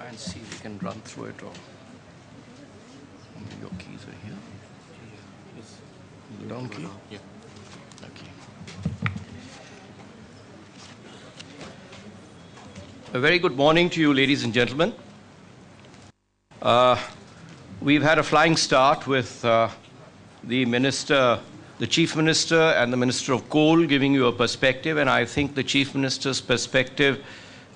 and see if we can run through it, or your keys are here. Down key? Yeah. Okay. A very good morning to you, ladies and gentlemen. We've had a flying start with the Minister, the Chief Minister and the Minister of Coal giving you a perspective, and I think the Chief Minister's perspective,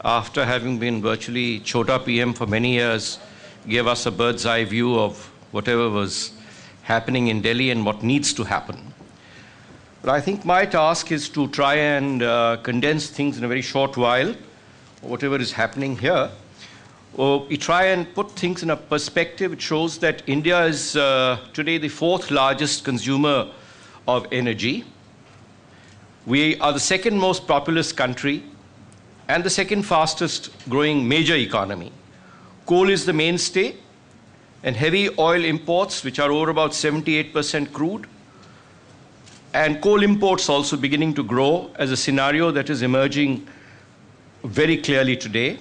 after having been virtually Chota PM for many years, gave us a bird's eye view of whatever was happening in Delhi and what needs to happen. But I think my task is to try and condense things in a very short while, whatever is happening here. We try and put things in a perspective. It shows that India is today the fourth largest consumer of energy. We are the second most populous country and the second fastest growing major economy. Coal is the mainstay, and heavy oil imports, which are over about 78% crude, and coal imports also beginning to grow as a scenario that is emerging very clearly today.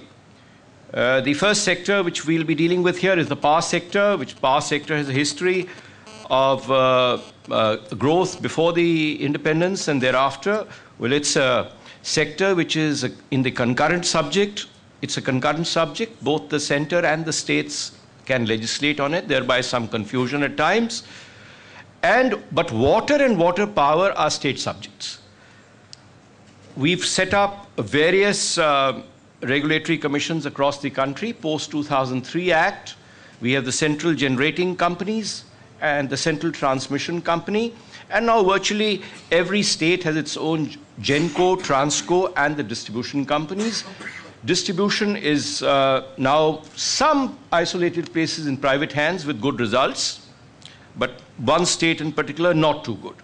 The first sector which we'll be dealing with here is the power sector, which power sector has a history of growth before the independence and thereafter. Well, it's a sector which is in the concurrent subject. It's a concurrent subject. Both the center and the states can legislate on it, thereby some confusion at times. But water and water power are state subjects. We've set up various regulatory commissions across the country, post-2003 Act. We have the central generating companies and the central transmission company. And now virtually every state has its own Genco, Transco, and the distribution companies. Distribution is now some isolated places in private hands with good results, but one state in particular not too good.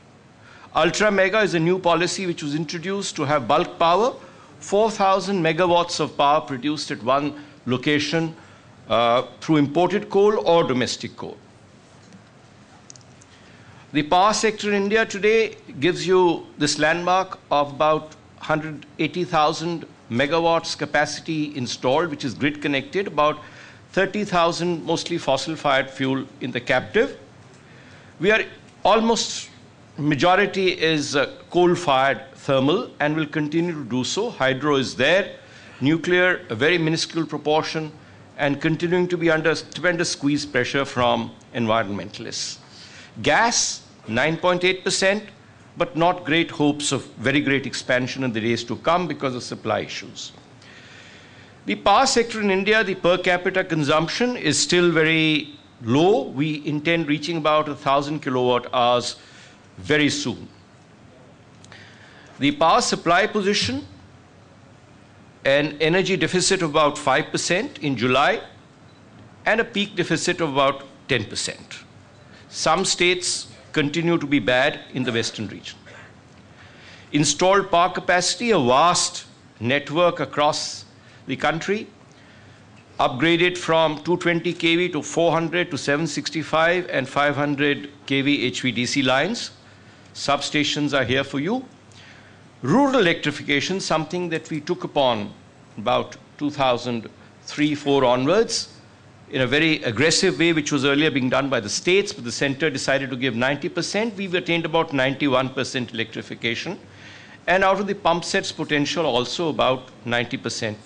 Ultra Mega is a new policy which was introduced to have bulk power, 4,000 megawatts of power produced at one location through imported coal or domestic coal. The power sector in India today gives you this landmark of about 180,000 megawatts capacity installed, which is grid connected, about 30,000 mostly fossil-fired fuel in the captive. We are almost, majority is coal-fired thermal and will continue to do so. Hydro is there, nuclear, a very minuscule proportion, and continuing to be under tremendous squeeze pressure from environmentalists. Gas, 9.8%, but not great hopes of very great expansion in the days to come because of supply issues. The power sector in India, the per capita consumption is still very low. We intend reaching about 1,000 kilowatt hours very soon. The power supply position, an energy deficit of about 5% in July, and a peak deficit of about 10%. Some states continue to be bad in the western region. Installed power capacity, a vast network across the country, upgraded from 220 kV to 400 to 765 and 500 kV HVDC lines. Substations are here for you. Rural electrification, something that we took upon about 2003-04 onwards in a very aggressive way, which was earlier being done by the states, but the center decided to give 90%. We've attained about 91% electrification. And out of the pump sets potential, also about 90%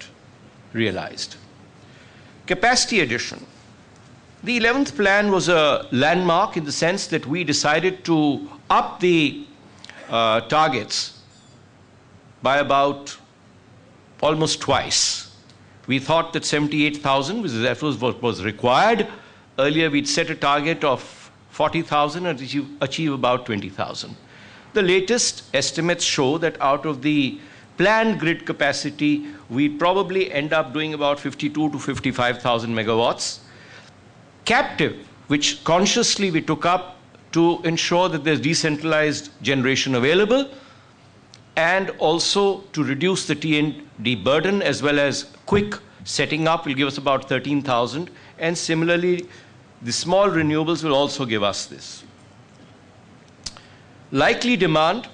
realized. Capacity addition. The 11th plan was a landmark in the sense that we decided to up the targets by about almost twice. We thought that 78,000 was required. Earlier, we'd set a target of 40,000 and achieve about 20,000. The latest estimates show that out of the planned grid capacity, we'd probably end up doing about 52 to 55,000 megawatts. Captive, which consciously we took up to ensure that there's decentralized generation available, and also to reduce the T&D burden, as well as quick setting up will give us about 13,000. And similarly, the small renewables will also give us this. Likely demand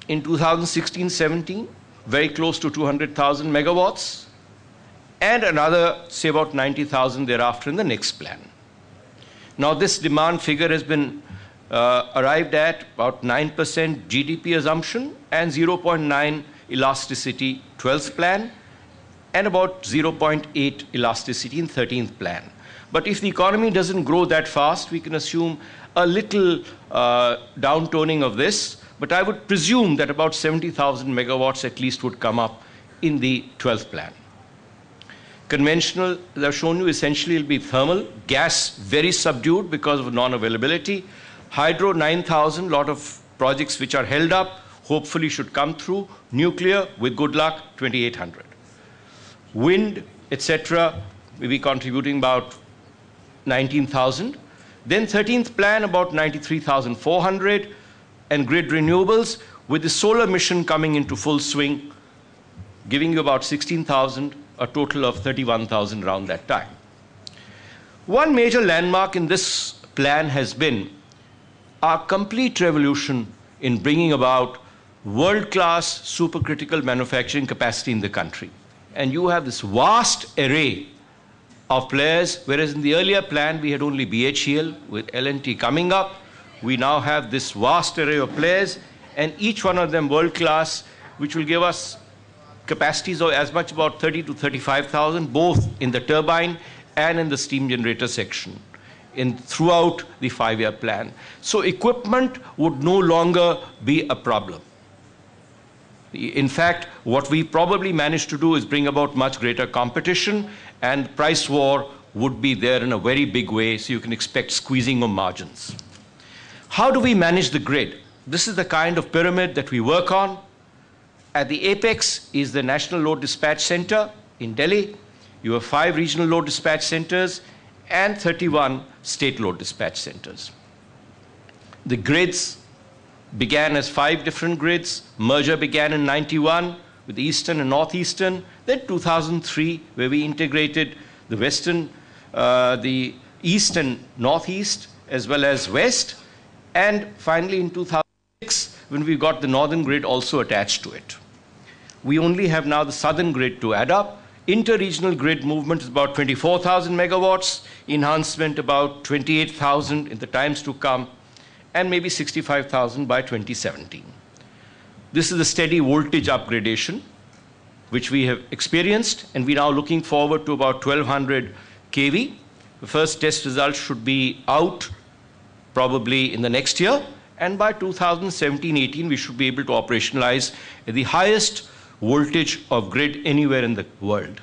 in 2016-17, very close to 200,000 megawatts. and another, say, about 90,000 thereafter in the next plan. Now, this demand figure has been arrived at about 9% GDP assumption and 0.9 elasticity 12th plan, and about 0.8 elasticity in 13th plan. But if the economy doesn't grow that fast, we can assume a little downtoning of this, but I would presume that about 70,000 megawatts at least would come up in the 12th plan. Conventional, as I've shown you, essentially will be thermal. Gas, very subdued because of non-availability. Hydro, 9,000, lot of projects which are held up, hopefully should come through. Nuclear, with good luck, 2,800. Wind, etc., will be contributing about 19,000. Then 13th plan, about 93,400. And grid renewables, with the solar mission coming into full swing, giving you about 16,000, a total of 31,000 around that time. One major landmark in this plan has been our complete revolution in bringing about world-class supercritical manufacturing capacity in the country. And you have this vast array of players, whereas in the earlier plan we had only BHEL with L&T coming up. We now have this vast array of players, and each one of them world-class, which will give us capacities of as much about 30 to 35,000, both in the turbine and in the steam generator section, throughout the 5-year plan. So equipment would no longer be a problem. In fact, what we probably managed to do is bring about much greater competition, and price war would be there in a very big way, so you can expect squeezing of margins. How do we manage the grid? This is the kind of pyramid that we work on. At the apex is the National Load Dispatch Center in Delhi. You have 5 regional load dispatch centers and 31 state load dispatch centers. The grids began as 5 different grids. Merger began in 91 with the Eastern and Northeastern. Then 2003, where we integrated the Western, the East and Northeast, as well as West. And finally, in 2006, when we got the Northern grid also attached to it. We only have now the Southern grid to add up. Inter-regional grid movement is about 24,000 megawatts, enhancement about 28,000 in the times to come, and maybe 65,000 by 2017. This is the steady voltage upgradation, which we have experienced, and we're now looking forward to about 1,200 kV. The first test results should be out probably in the next year, and by 2017-18 we should be able to operationalize the highest voltage of grid anywhere in the world.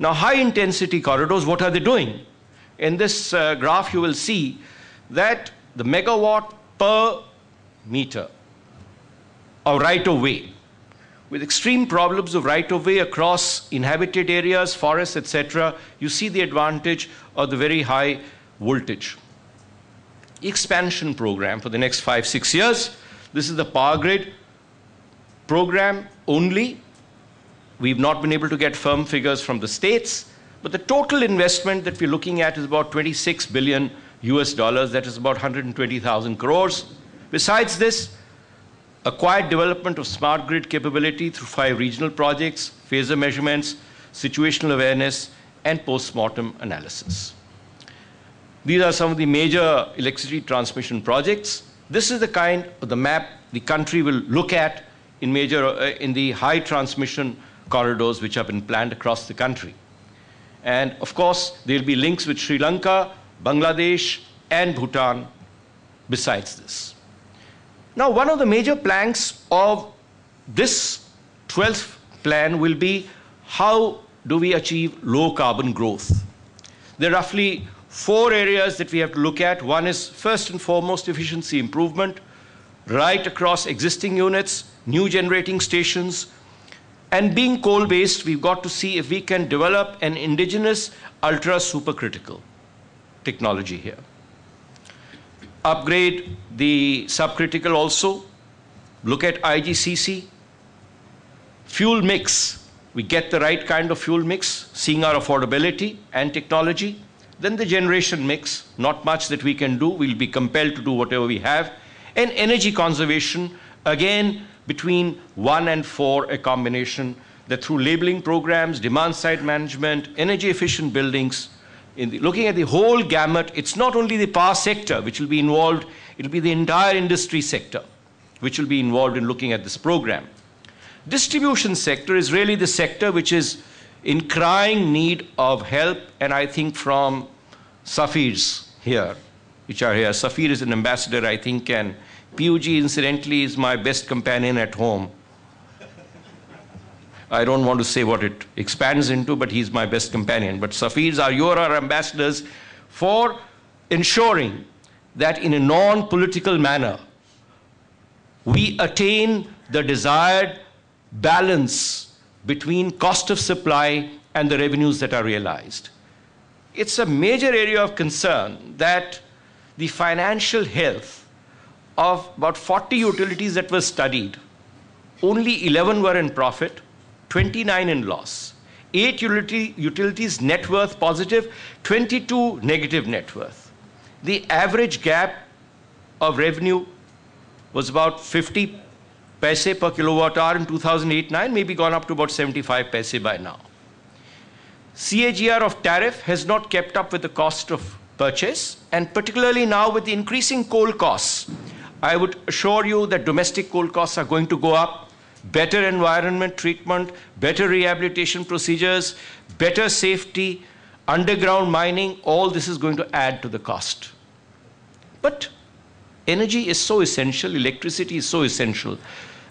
Now, high intensity corridors, what are they doing? In this graph you will see that the megawatt per meter of right of way, with extreme problems of right of way across inhabited areas, forests, etc., you see the advantage of the very high voltage. Expansion program for the next 5-6 years. This is the power grid program only. We've not been able to get firm figures from the states, but the total investment that we're looking at is about $26 billion US. That is about 120,000 crores. Besides this, acquired development of smart grid capability through 5 regional projects, phasor measurements, situational awareness, and post-mortem analysis. These are some of the major electricity transmission projects. This is the kind of the map the country will look at in the high transmission corridors which have been planned across the country. And of course, there will be links with Sri Lanka, Bangladesh, and Bhutan besides this. Now, one of the major planks of this 12th plan will be how do we achieve low carbon growth. There are roughly 4 areas that we have to look at. One is first and foremost efficiency improvement, right across existing units, new generating stations, and being coal-based, we've got to see if we can develop an indigenous ultra supercritical technology here. Upgrade the subcritical also, look at IGCC. Fuel mix, we get the right kind of fuel mix, seeing our affordability and technology. Then the generation mix, not much that we can do, we'll be compelled to do whatever we have. And energy conservation, again, between 1 and 4, a combination that through labeling programs, demand-side management, energy-efficient buildings, looking at the whole gamut, it's not only the power sector which will be involved, it will be the entire industry sector which will be involved in looking at this program. Distribution sector is really the sector which is in crying need of help, and I think from Safirs here, which are here. Safir is an ambassador, I think, and PUG, incidentally, is my best companion at home. I don't want to say what it expands into, but he's my best companion. But Safirs are your ambassadors for ensuring that in a non-political manner, we attain the desired balance between cost of supply and the revenues that are realized. It's a major area of concern that the financial health of about 40 utilities that were studied, only 11 were in profit, 29 in loss. 8 utilities net worth positive, 22 negative net worth. The average gap of revenue was about 50 paise per kilowatt hour in 2008-9, maybe gone up to about 75 paise by now. CAGR of tariff has not kept up with the cost of purchase, and particularly now with the increasing coal costs. I would assure you that domestic coal costs are going to go up. Better environment treatment, better rehabilitation procedures, better safety, underground mining, all this is going to add to the cost. But energy is so essential, electricity is so essential,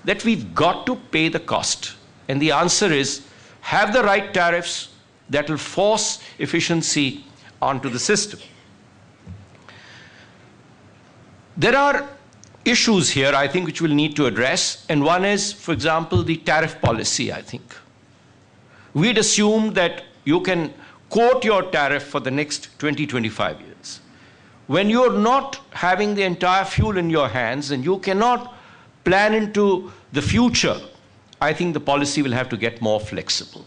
that we've got to pay the cost. And the answer is, have the right tariffs that will force efficiency onto the system. There are issues here, I think, which we'll need to address. And one is, for example, the tariff policy, I think. We'd assume that you can quote your tariff for the next 20, 25 years. When you're not having the entire fuel in your hands and you cannot plan into the future, I think the policy will have to get more flexible.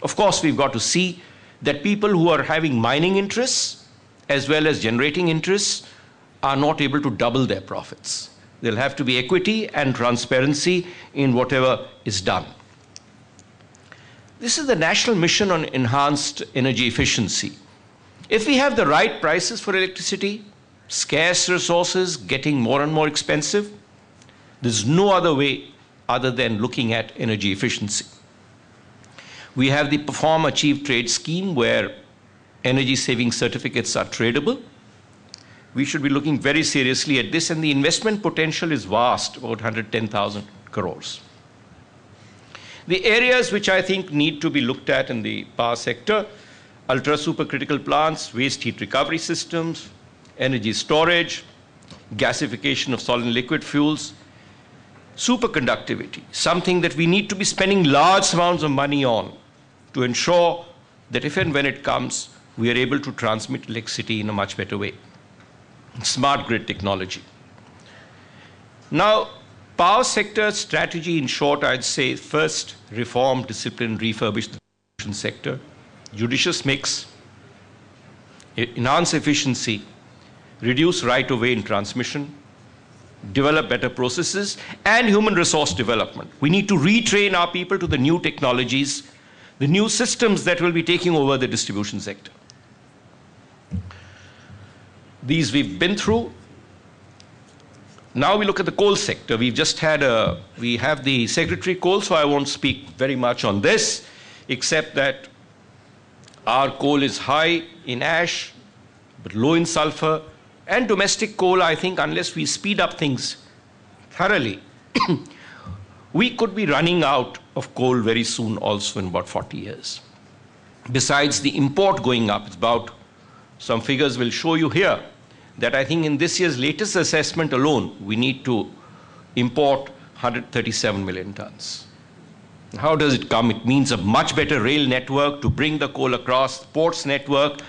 Of course, we've got to see that people who are having mining interests as well as generating interests are not able to double their profits. There'll have to be equity and transparency in whatever is done. This is the National Mission on Enhanced Energy Efficiency. If we have the right prices for electricity, scarce resources getting more and more expensive, there's no other way other than looking at energy efficiency. We have the Perform Achieve Trade scheme where energy saving certificates are tradable. We should be looking very seriously at this, and the investment potential is vast, about 110,000 crores. The areas which I think need to be looked at in the power sector: ultra supercritical plants, waste heat recovery systems, energy storage, gasification of solid and liquid fuels, superconductivity, something that we need to be spending large amounts of money on to ensure that if and when it comes, we are able to transmit electricity in a much better way. Smart grid technology. Now, power sector strategy, in short, I'd say: first, reform, discipline, refurbish the distribution sector, judicious mix, enhance efficiency, reduce right-of-way in transmission, develop better processes, and human resource development. We need to retrain our people to the new technologies, the new systems that will be taking over the distribution sector. These we've been through. Now we look at the coal sector. We've just had we have the Secretary Coal, so I won't speak very much on this, except that our coal is high in ash, but low in sulfur. And domestic coal, I think, unless we speed up things thoroughly, we could be running out of coal very soon also in about 40 years. Besides the import going up, it's about, some figures will show you here, that I think in this year's latest assessment alone, we need to import 137 million tons. How does it come? It means a much better rail network to bring the coal across, ports network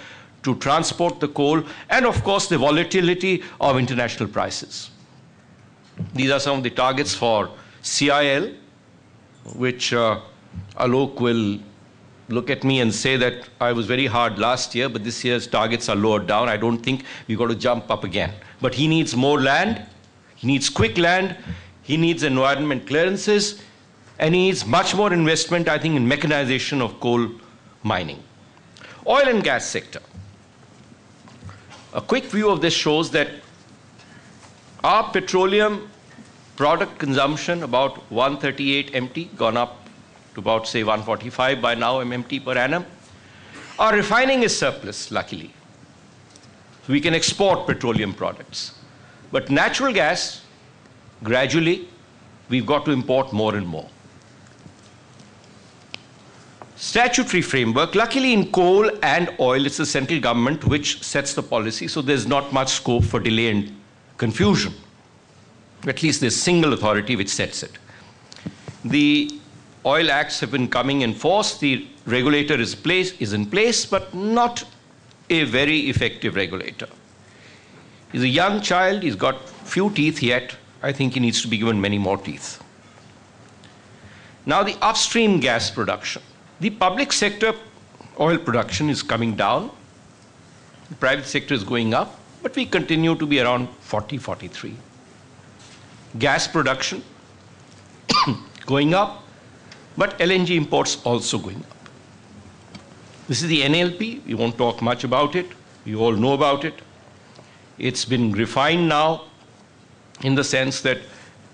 to transport the coal, and of course the volatility of international prices. These are some of the targets for CIL, which Alok will look at me and say that I was very hard last year, but this year's targets are lowered down. I don't think we've got to jump up again. But he needs more land, he needs quick land, he needs environment clearances, and needs much more investment, I think, in mechanization of coal mining. Oil and gas sector. A quick view of this shows that our petroleum product consumption, about 138 MT, gone up to about, say, 145 by now MMT per annum. Our refining is surplus, luckily. So we can export petroleum products. But natural gas, gradually, we've got to import more and more. Statutory framework, luckily in coal and oil, it's the central government which sets the policy, so there's not much scope for delay and confusion. At least there's a single authority which sets it. The oil acts have been coming in force. The regulator is in place, but not a very effective regulator. He's a young child. He's got few teeth yet. I think he needs to be given many more teeth. Now, the upstream gas production. The public sector oil production is coming down. The private sector is going up, but we continue to be around 40, 43. Gas production going up, but LNG imports also going up. This is the NLP. We won't talk much about it. You all know about it. It's been refined now in the sense that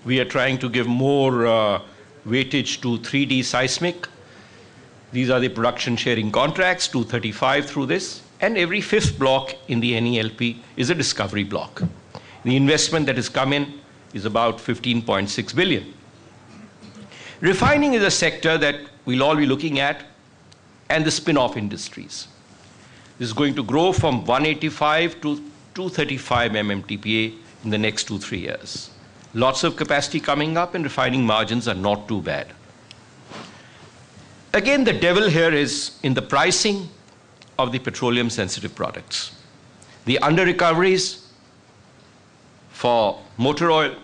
we are trying to give more weightage to 3D seismic. These are the production sharing contracts, 235 through this, and every fifth block in the NELP is a discovery block. The investment that has come in is about 15.6 billion. Refining is a sector that we'll all be looking at, and the spin-off industries. This is going to grow from 185 to 235 MMTPA in the next 2-3 years. Lots of capacity coming up, and refining margins are not too bad. Again, the devil here is in the pricing of the petroleum-sensitive products. The under-recoveries for motor oil,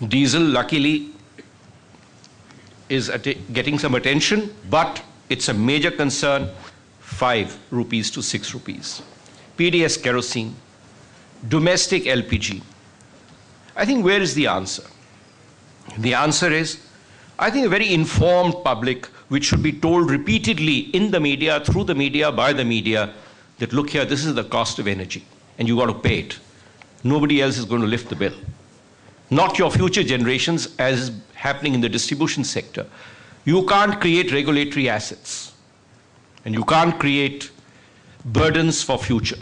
diesel, luckily, is getting some attention, but it's a major concern, 5 rupees to 6 rupees. PDS kerosene, domestic LPG. I think where is the answer? The answer is, I think a very informed public, which should be told repeatedly in the media, through the media, by the media, that look here, this is the cost of energy, and you got to pay it. Nobody else is going to lift the bill. Not your future generations, as is happening in the distribution sector. You can't create regulatory assets, and you can't create burdens for future.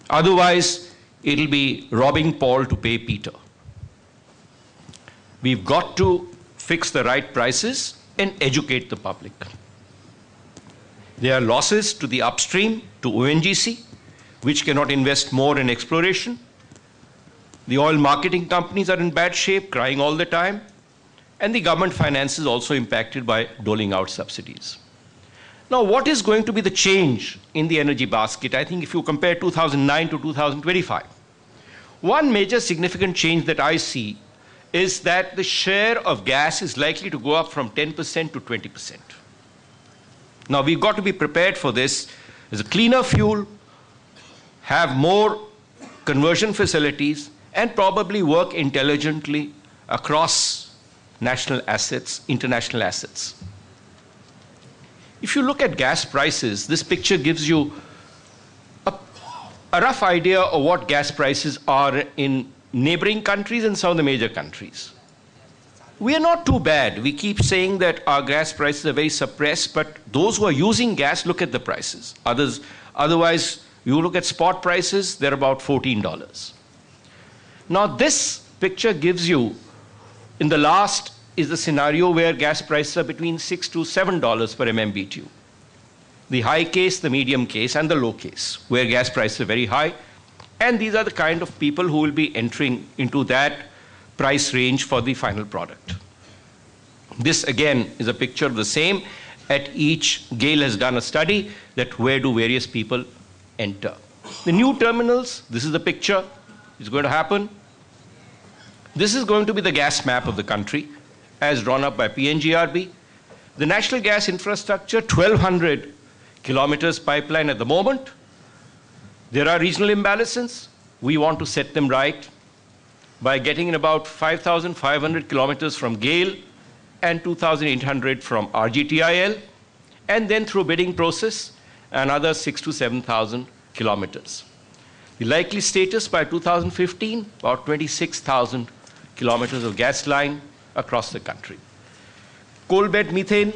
Otherwise, it'll be robbing Paul to pay Peter. We've got to fix the right prices and educate the public. There are losses to the upstream, to ONGC, which cannot invest more in exploration. The oil marketing companies are in bad shape, crying all the time. And the government finance is also impacted by doling out subsidies. Now, what is going to be the change in the energy basket? I think if you compare 2009 to 2025, one major significant change that I see is that the share of gas is likely to go up from 10% to 20%. Now, we've got to be prepared for this. As a cleaner fuel, have more conversion facilities, and probably work intelligently across national assets, international assets. If you look at gas prices, this picture gives you a rough idea of what gas prices are in neighboring countries and some of the major countries. We are not too bad. We keep saying that our gas prices are very suppressed, but those who are using gas, look at the prices. Otherwise, you look at spot prices, they're about $14. Now, this picture gives you, in the last, is the scenario where gas prices are between $6 to $7 per MMBTU. The high case, the medium case, and the low case, where gas prices are very high. And these are the kind of people who will be entering into that price range for the final product. This, again, is a picture of the same. At each, GAIL has done a study that where do various people enter. The new terminals, this is the picture. It's going to happen. This is going to be the gas map of the country, as drawn up by PNGRB. The national gas infrastructure, 1,200 kilometers pipeline at the moment. There are regional imbalances. We want to set them right. by getting in about 5,500 kilometers from GAIL and 2,800 from RGTIL, and then through bidding process, another 6,000 to 7,000 kilometers. The likely status by 2015, about 26,000 kilometers of gas line across the country. Coal bed methane,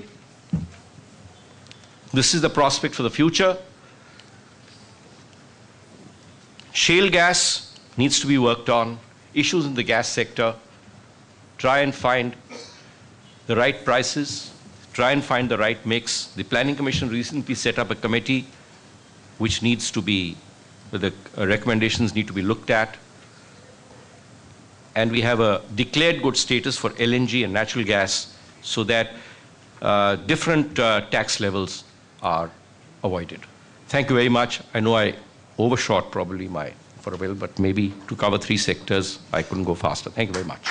this is the prospect for the future. Shale gas needs to be worked on. Issues in the gas sector, try and find the right prices, try and find the right mix. The Planning Commission recently set up a committee which needs to be, the recommendations need to be looked at. And we have a declared good status for LNG and natural gas so that different tax levels are avoided. Thank you very much. I know I overshot probably for a while, but maybe to cover 3 sectors, I couldn't go faster. Thank you very much.